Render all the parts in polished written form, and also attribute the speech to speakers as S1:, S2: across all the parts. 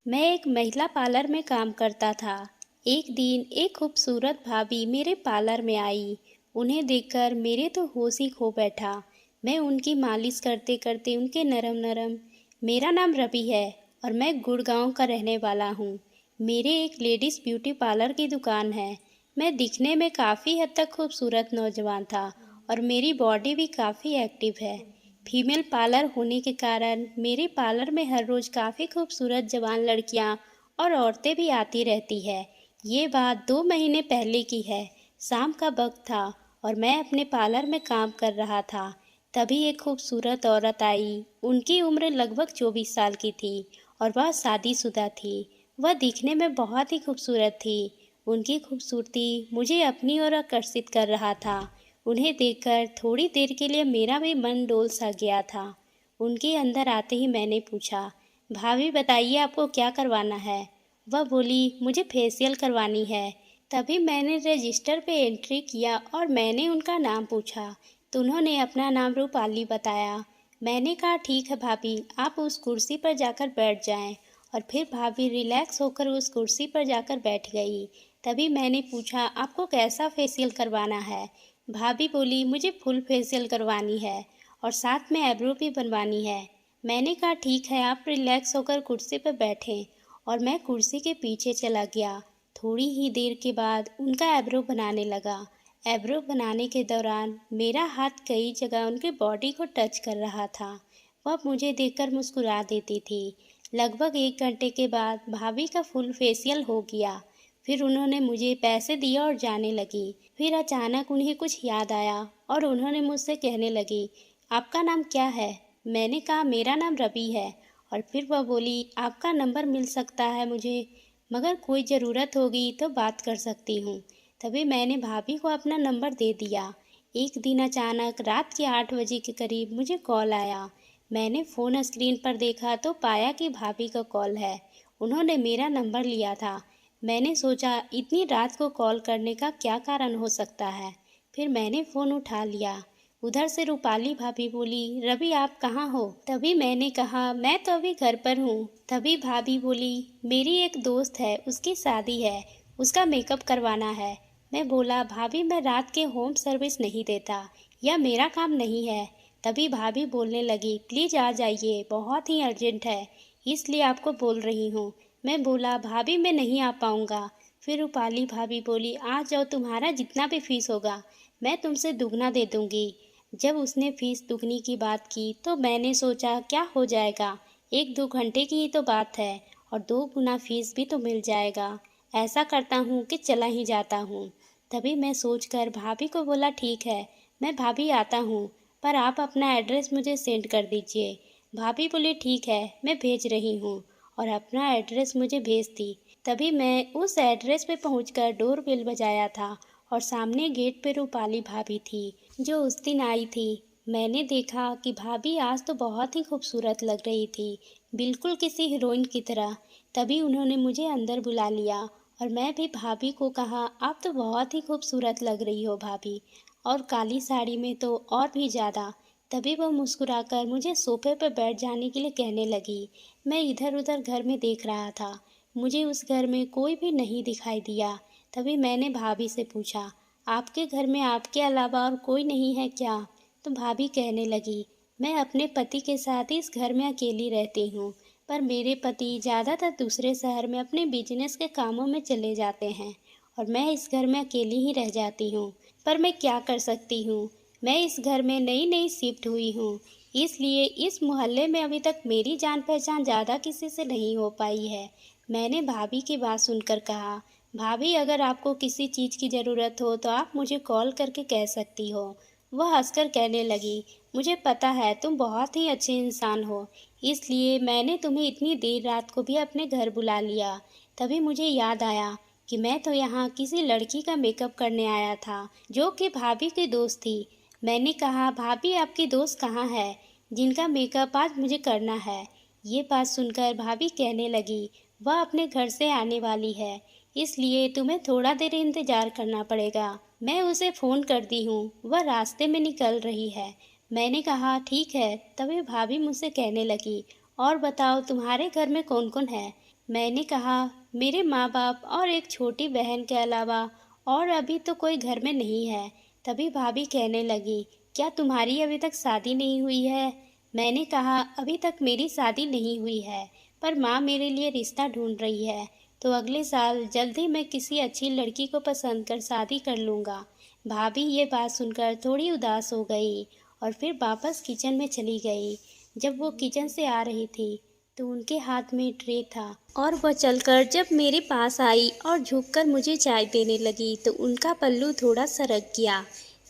S1: मैं एक महिला पार्लर में काम करता था। एक दिन एक खूबसूरत भाभी मेरे पार्लर में आई। उन्हें देखकर मेरे तो होश ही खो बैठा। मैं उनकी मालिश करते करते उनके नरम नरम। मेरा नाम रवि है और मैं गुड़गांव का रहने वाला हूँ। मेरे एक लेडीज़ ब्यूटी पार्लर की दुकान है। मैं दिखने में काफ़ी हद तक खूबसूरत नौजवान था और मेरी बॉडी भी काफ़ी एक्टिव है। फीमेल पार्लर होने के कारण मेरे पार्लर में हर रोज़ काफ़ी खूबसूरत जवान लड़कियां और औरतें भी आती रहती है। ये बात 2 महीने पहले की है। शाम का वक्त था और मैं अपने पार्लर में काम कर रहा था। तभी एक खूबसूरत औरत आई। उनकी उम्र लगभग 24 साल की थी और वह शादीशुदा थी। वह दिखने में बहुत ही खूबसूरत थी। उनकी खूबसूरती मुझे अपनी ओर आकर्षित कर रहा था। उन्हें देखकर थोड़ी देर के लिए मेरा भी मन डोल सा गया था। उनके अंदर आते ही मैंने पूछा, भाभी बताइए आपको क्या करवाना है। वह बोली, मुझे फेशियल करवानी है। तभी मैंने रजिस्टर पे एंट्री किया और मैंने उनका नाम पूछा तो उन्होंने अपना नाम रूपाली बताया। मैंने कहा ठीक है भाभी, आप उस कुर्सी पर जाकर बैठ जाएं। और फिर भाभी रिलैक्स होकर उस कुर्सी पर जाकर बैठ गई। तभी मैंने पूछा, आपको कैसा फेशियल करवाना है। भाभी बोली, मुझे फुल फेशियल करवानी है और साथ में आईब्रो भी बनवानी है। मैंने कहा ठीक है, आप रिलैक्स होकर कुर्सी पर बैठें और मैं कुर्सी के पीछे चला गया। थोड़ी ही देर के बाद उनका आईब्रो बनाने लगा। आईब्रो बनाने के दौरान मेरा हाथ कई जगह उनके बॉडी को टच कर रहा था। वह मुझे देखकर मुस्कुरा देती थी। लगभग 1 घंटे के बाद भाभी का फुल फेशियल हो गया। फिर उन्होंने मुझे पैसे दिए और जाने लगी। फिर अचानक उन्हें कुछ याद आया और उन्होंने मुझसे कहने लगी, आपका नाम क्या है। मैंने कहा मेरा नाम रवि है। और फिर वह बोली, आपका नंबर मिल सकता है मुझे, मगर कोई ज़रूरत होगी तो बात कर सकती हूँ। तभी मैंने भाभी को अपना नंबर दे दिया। एक दिन अचानक रात के 8 बजे के करीब मुझे कॉल आया। मैंने फ़ोन स्क्रीन पर देखा तो पाया कि भाभी का कॉल है। उन्होंने मेरा नंबर लिया था। मैंने सोचा इतनी रात को कॉल करने का क्या कारण हो सकता है। फिर मैंने फ़ोन उठा लिया। उधर से रूपाली भाभी बोली, रवि आप कहाँ हो। तभी मैंने कहा मैं तो अभी घर पर हूँ। तभी भाभी बोली, मेरी एक दोस्त है, उसकी शादी है, उसका मेकअप करवाना है। मैं बोला, भाभी मैं रात के होम सर्विस नहीं देता, यह मेरा काम नहीं है। तभी भाभी बोलने लगी, प्लीज़ आ जाइए, बहुत ही अर्जेंट है, इसलिए आपको बोल रही हूँ। मैं बोला, भाभी मैं नहीं आ पाऊँगा। फिर रूपाली भाभी बोली, आ जाओ, तुम्हारा जितना भी फीस होगा मैं तुमसे दुगना दे दूँगी। जब उसने फीस दुगनी की बात की तो मैंने सोचा क्या हो जाएगा, 1-2 घंटे की ही तो बात है और 2 गुना फीस भी तो मिल जाएगा। ऐसा करता हूँ कि चला ही जाता हूँ। तभी मैं सोचकर भाभी को बोला, ठीक है मैं भाभी आता हूँ, पर आप अपना एड्रेस मुझे सेंड कर दीजिए। भाभी बोली ठीक है मैं भेज रही हूँ और अपना एड्रेस मुझे भेज दी। तभी मैं उस एड्रेस पे पहुंचकर डोर बेल बजाया था और सामने गेट पे रूपाली भाभी थी जो उस दिन आई थी। मैंने देखा कि भाभी आज तो बहुत ही खूबसूरत लग रही थी, बिल्कुल किसी हीरोइन की तरह। तभी उन्होंने मुझे अंदर बुला लिया और मैं भी भाभी को कहा, आप तो बहुत ही खूबसूरत लग रही हो भाभी, और काली साड़ी में तो और भी ज़्यादा। तभी वो मुस्कुराकर मुझे सोफे पर बैठ जाने के लिए कहने लगी। मैं इधर उधर घर में देख रहा था, मुझे उस घर में कोई भी नहीं दिखाई दिया। तभी मैंने भाभी से पूछा, आपके घर में आपके अलावा और कोई नहीं है क्या। तो भाभी कहने लगी, मैं अपने पति के साथ इस घर में अकेली रहती हूँ, पर मेरे पति ज़्यादातर दूसरे शहर में अपने बिजनेस के कामों में चले जाते हैं और मैं इस घर में अकेली ही रह जाती हूँ। पर मैं क्या कर सकती हूँ, मैं इस घर में नई नई शिफ्ट हुई हूँ, इसलिए इस मोहल्ले में अभी तक मेरी जान पहचान ज़्यादा किसी से नहीं हो पाई है। मैंने भाभी की बात सुनकर कहा, भाभी अगर आपको किसी चीज़ की ज़रूरत हो तो आप मुझे कॉल करके कह सकती हो। वह हंसकर कहने लगी, मुझे पता है तुम बहुत ही अच्छे इंसान हो, इसलिए मैंने तुम्हें इतनी देर रात को भी अपने घर बुला लिया। तभी मुझे याद आया कि मैं तो यहाँ किसी लड़की का मेकअप करने आया था जो कि भाभी की दोस्त थी। मैंने कहा, भाभी आपकी दोस्त कहाँ है जिनका मेकअप आज मुझे करना है। ये बात सुनकर भाभी कहने लगी, वह अपने घर से आने वाली है, इसलिए तुम्हें थोड़ा देर इंतज़ार करना पड़ेगा। मैं उसे फ़ोन कर दी हूँ, वह रास्ते में निकल रही है। मैंने कहा ठीक है। तभी भाभी मुझसे कहने लगी, और बताओ तुम्हारे घर में कौन कौन है। मैंने कहा, मेरे माँ बाप और एक छोटी बहन के अलावा और अभी तो कोई घर में नहीं है। तभी भाभी कहने लगी, क्या तुम्हारी अभी तक शादी नहीं हुई है? मैंने कहा, अभी तक मेरी शादी नहीं हुई है, पर माँ मेरे लिए रिश्ता ढूंढ रही है, तो अगले साल जल्द ही मैं किसी अच्छी लड़की को पसंद कर शादी कर लूँगा। भाभी ये बात सुनकर थोड़ी उदास हो गई और फिर वापस किचन में चली गई। जब वो किचन से आ रही थी तो उनके हाथ में ट्रे था और वह चलकर जब मेरे पास आई और झुककर मुझे चाय देने लगी तो उनका पल्लू थोड़ा सरक गया।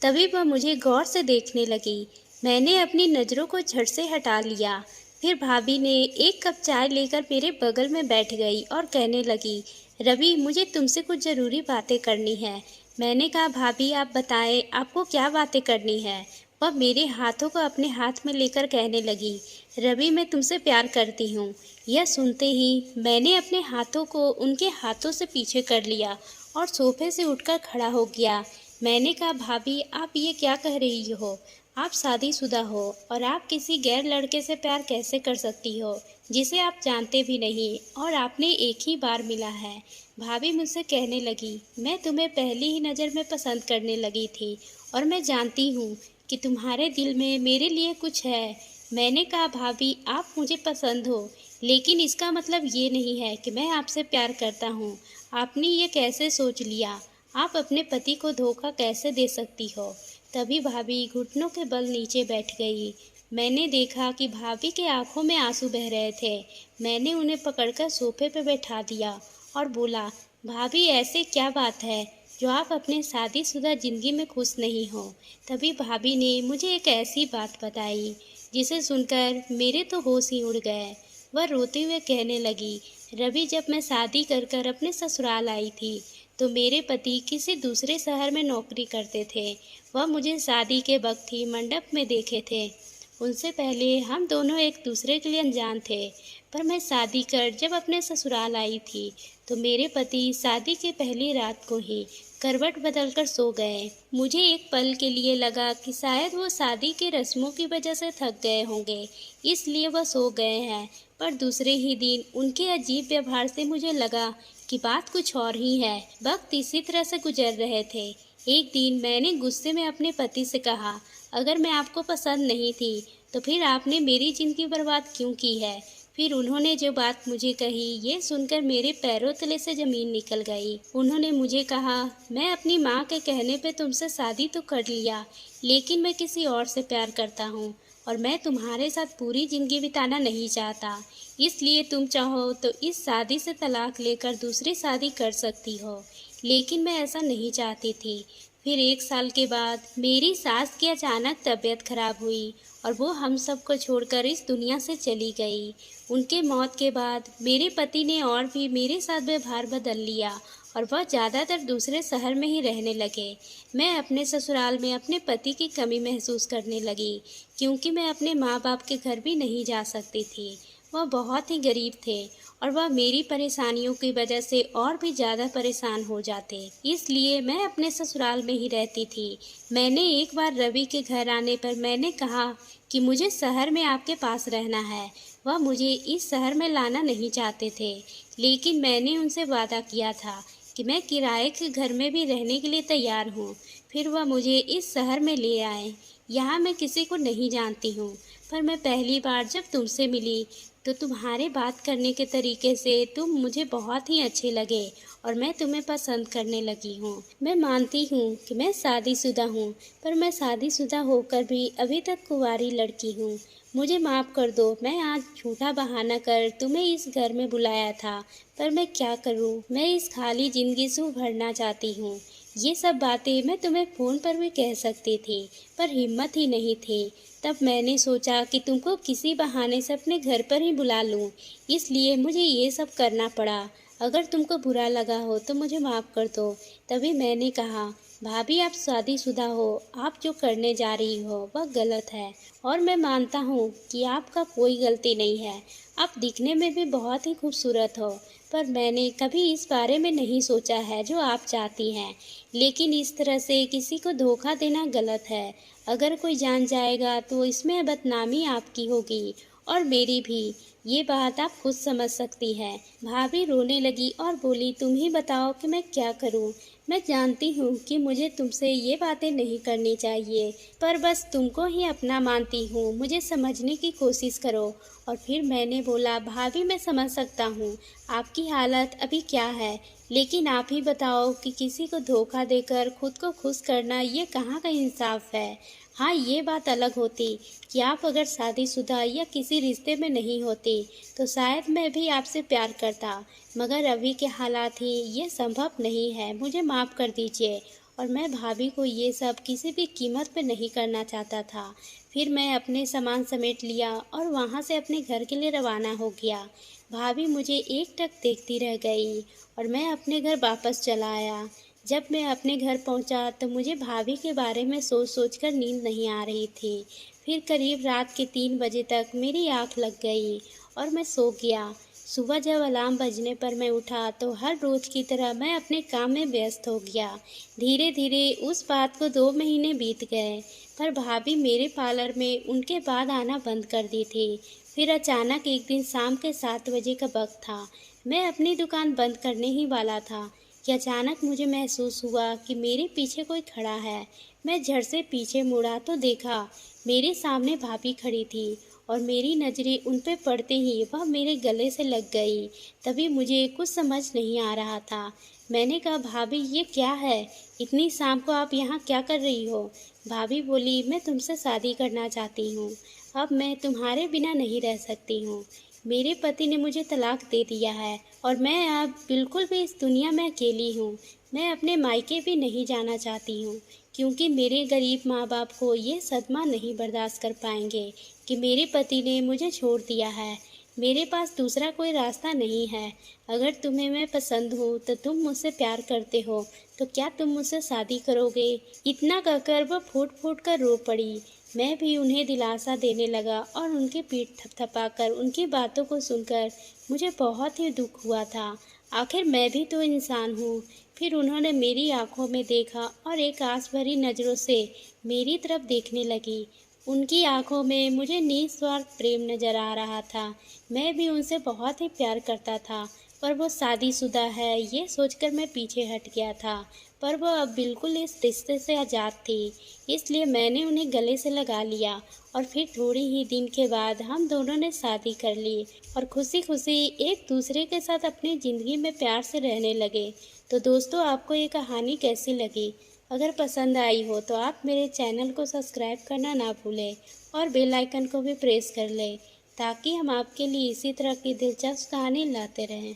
S1: तभी वह मुझे गौर से देखने लगी। मैंने अपनी नज़रों को झट से हटा लिया। फिर भाभी ने एक कप चाय लेकर मेरे बगल में बैठ गई और कहने लगी, रवि, मुझे तुमसे कुछ ज़रूरी बातें करनी है। मैंने कहा, भाभी आप बताएं, आपको क्या बातें करनी है? वह मेरे हाथों को अपने हाथ में लेकर कहने लगी, रवि, मैं तुमसे प्यार करती हूँ। यह सुनते ही मैंने अपने हाथों को उनके हाथों से पीछे कर लिया और सोफे से उठकर खड़ा हो गया। मैंने कहा, भाभी आप ये क्या कह रही हो? आप शादीशुदा हो और आप किसी गैर लड़के से प्यार कैसे कर सकती हो जिसे आप जानते भी नहीं और आपने एक ही बार मिला है? भाभी मुझसे कहने लगी, मैं तुम्हें पहली ही नज़र में पसंद करने लगी थी और मैं जानती हूँ कि तुम्हारे दिल में मेरे लिए कुछ है। मैंने कहा, भाभी आप मुझे पसंद हो, लेकिन इसका मतलब ये नहीं है कि मैं आपसे प्यार करता हूँ। आपने ये कैसे सोच लिया? आप अपने पति को धोखा कैसे दे सकती हो? तभी भाभी घुटनों के बल नीचे बैठ गई। मैंने देखा कि भाभी के आंखों में आंसू बह रहे थे। मैंने उन्हें पकड़कर सोफे पर बैठा दिया और बोला, भाभी ऐसे क्या बात है जो आप अपने शादीशुदा ज़िंदगी में खुश नहीं हो? तभी भाभी ने मुझे एक ऐसी बात बताई जिसे सुनकर मेरे तो होश ही उड़ गए। वह रोते हुए कहने लगी, रवि, जब मैं शादी कर कर अपने ससुराल आई थी तो मेरे पति किसी दूसरे शहर में नौकरी करते थे। वह मुझे शादी के वक्त ही मंडप में देखे थे। उनसे पहले हम दोनों एक दूसरे के लिए अनजान थे, पर मैं शादी कर जब अपने ससुराल आई थी तो मेरे पति शादी की पहली रात को ही करवट बदलकर सो गए। मुझे एक पल के लिए लगा कि शायद वो शादी की रस्मों की वजह से थक गए होंगे, इसलिए वह सो गए हैं। पर दूसरे ही दिन उनके अजीब व्यवहार से मुझे लगा कि बात कुछ और ही है। वक्त इसी तरह से गुजर रहे थे। एक दिन मैंने गुस्से में अपने पति से कहा, अगर मैं आपको पसंद नहीं थी तो फिर आपने मेरी ज़िंदगी बर्बाद क्यों की है? फिर उन्होंने जो बात मुझे कही ये सुनकर मेरे पैरों तले से ज़मीन निकल गई। उन्होंने मुझे कहा, मैं अपनी माँ के कहने पे तुमसे शादी तो कर लिया, लेकिन मैं किसी और से प्यार करता हूँ और मैं तुम्हारे साथ पूरी ज़िंदगी बिताना नहीं चाहता। इसलिए तुम चाहो तो इस शादी से तलाक लेकर दूसरी शादी कर सकती हो, लेकिन मैं ऐसा नहीं चाहती थी। फिर एक साल के बाद मेरी सास की अचानक तबीयत खराब हुई और वो हम सबको छोड़कर इस दुनिया से चली गई। उनके मौत के बाद मेरे पति ने और भी मेरे साथ व्यवहार बदल लिया और वह ज़्यादातर दूसरे शहर में ही रहने लगे। मैं अपने ससुराल में अपने पति की कमी महसूस करने लगी, क्योंकि मैं अपने माँ बाप के घर भी नहीं जा सकती थी। वह बहुत ही गरीब थे और वह मेरी परेशानियों की वजह से और भी ज़्यादा परेशान हो जाते, इसलिए मैं अपने ससुराल में ही रहती थी। मैंने एक बार रवि के घर आने पर मैंने कहा कि मुझे शहर में आपके पास रहना है। वह मुझे इस शहर में लाना नहीं चाहते थे, लेकिन मैंने उनसे वादा किया था कि मैं किराए के घर में भी रहने के लिए तैयार हूँ। फिर वह मुझे इस शहर में ले आए। यहाँ मैं किसी को नहीं जानती हूँ, पर मैं पहली बार जब तुमसे मिली तो तुम्हारे बात करने के तरीके से तुम मुझे बहुत ही अच्छे लगे और मैं तुम्हें पसंद करने लगी हूँ। मैं मानती हूँ कि मैं शादीशुदा हूँ, पर मैं शादीशुदा होकर भी अभी तक कुंवारी लड़की हूँ। मुझे माफ़ कर दो, मैं आज झूठा बहाना कर तुम्हें इस घर में बुलाया था, पर मैं क्या करूँ, मैं इस खाली ज़िंदगी से उभरना चाहती हूँ। ये सब बातें मैं तुम्हें फ़ोन पर भी कह सकती थी, पर हिम्मत ही नहीं थी। तब मैंने सोचा कि तुमको किसी बहाने से अपने घर पर ही बुला लूं, इसलिए मुझे ये सब करना पड़ा। अगर तुमको बुरा लगा हो तो मुझे माफ़ कर दो। तभी मैंने कहा, भाभी आप शादीशुदा हो, आप जो करने जा रही हो वह गलत है और मैं मानता हूँ कि आपका कोई गलती नहीं है। आप दिखने में भी बहुत ही खूबसूरत हो, पर मैंने कभी इस बारे में नहीं सोचा है जो आप चाहती हैं। लेकिन इस तरह से किसी को धोखा देना गलत है। अगर कोई जान जाएगा तो इसमें बदनामी आपकी होगी और मेरी भी। ये बात आप खुद समझ सकती हैं। भाभी रोने लगी और बोली, तुम ही बताओ कि मैं क्या करूं। मैं जानती हूँ कि मुझे तुमसे ये बातें नहीं करनी चाहिए, पर बस तुमको ही अपना मानती हूँ, मुझे समझने की कोशिश करो। और फिर मैंने बोला, भाभी मैं समझ सकता हूँ आपकी हालत अभी क्या है, लेकिन आप ही बताओ कि किसी को धोखा देकर खुद को खुश करना ये कहाँ का इंसाफ है। हाँ, ये बात अलग होती कि आप अगर शादीशुदा या किसी रिश्ते में नहीं होती तो शायद मैं भी आपसे प्यार करता, मगर अभी के हालात ही ये संभव नहीं है। मुझे माफ़ कर दीजिए। और मैं भाभी को ये सब किसी भी कीमत पे नहीं करना चाहता था। फिर मैं अपने सामान समेट लिया और वहाँ से अपने घर के लिए रवाना हो गया। भाभी मुझे एकटक देखती रह गई और मैं अपने घर वापस चला आया। जब मैं अपने घर पहुंचा तो मुझे भाभी के बारे में सोच सोच कर नींद नहीं आ रही थी। फिर करीब रात के 3 बजे तक मेरी आँख लग गई और मैं सो गया। सुबह जब अलार्म बजने पर मैं उठा तो हर रोज़ की तरह मैं अपने काम में व्यस्त हो गया। धीरे धीरे उस बात को 2 महीने बीत गए, पर भाभी मेरे पार्लर में उनके बाद आना बंद कर दी थी। फिर अचानक एक दिन शाम के 7 बजे का वक्त था। मैं अपनी दुकान बंद करने ही वाला था कि अचानक मुझे महसूस हुआ कि मेरे पीछे कोई खड़ा है। मैं झट से पीछे मुड़ा तो देखा मेरे सामने भाभी खड़ी थी और मेरी नज़रें उन पे पड़ते ही वह मेरे गले से लग गई। तभी मुझे कुछ समझ नहीं आ रहा था। मैंने कहा, भाभी ये क्या है? इतनी शाम को आप यहाँ क्या कर रही हो? भाभी बोली, मैं तुमसे शादी करना चाहती हूँ। अब मैं तुम्हारे बिना नहीं रह सकती हूँ। मेरे पति ने मुझे तलाक दे दिया है और मैं अब बिल्कुल भी इस दुनिया में अकेली हूँ। मैं अपने मायके भी नहीं जाना चाहती हूँ, क्योंकि मेरे गरीब माँ बाप को ये सदमा नहीं बर्दाश्त कर पाएंगे कि मेरे पति ने मुझे छोड़ दिया है। मेरे पास दूसरा कोई रास्ता नहीं है। अगर तुम्हें मैं पसंद हूँ तो तुम मुझसे प्यार करते हो तो क्या तुम मुझसे शादी करोगे? इतना कहकर वह फूट फूट कर रो पड़ी। मैं भी उन्हें दिलासा देने लगा और उनकी पीठ थपथपाकर उनकी बातों को सुनकर मुझे बहुत ही दुख हुआ था। आखिर मैं भी तो इंसान हूँ। फिर उन्होंने मेरी आंखों में देखा और एक आस भरी नज़रों से मेरी तरफ देखने लगी। उनकी आंखों में मुझे निस्वार्थ प्रेम नजर आ रहा था। मैं भी उनसे बहुत ही प्यार करता था, पर वो शादीशुदा है ये सोचकर मैं पीछे हट गया था। पर वो अब बिल्कुल इस रिश्ते से आज़ाद थी, इसलिए मैंने उन्हें गले से लगा लिया और फिर थोड़ी ही दिन के बाद हम दोनों ने शादी कर ली और खुशी खुशी एक दूसरे के साथ अपनी ज़िंदगी में प्यार से रहने लगे। तो दोस्तों, आपको ये कहानी कैसी लगी? अगर पसंद आई हो तो आप मेरे चैनल को सब्सक्राइब करना ना भूलें और बेल आइकन को भी प्रेस कर लें, ताकि हम आपके लिए इसी तरह की दिलचस्प कहानी लाते रहें।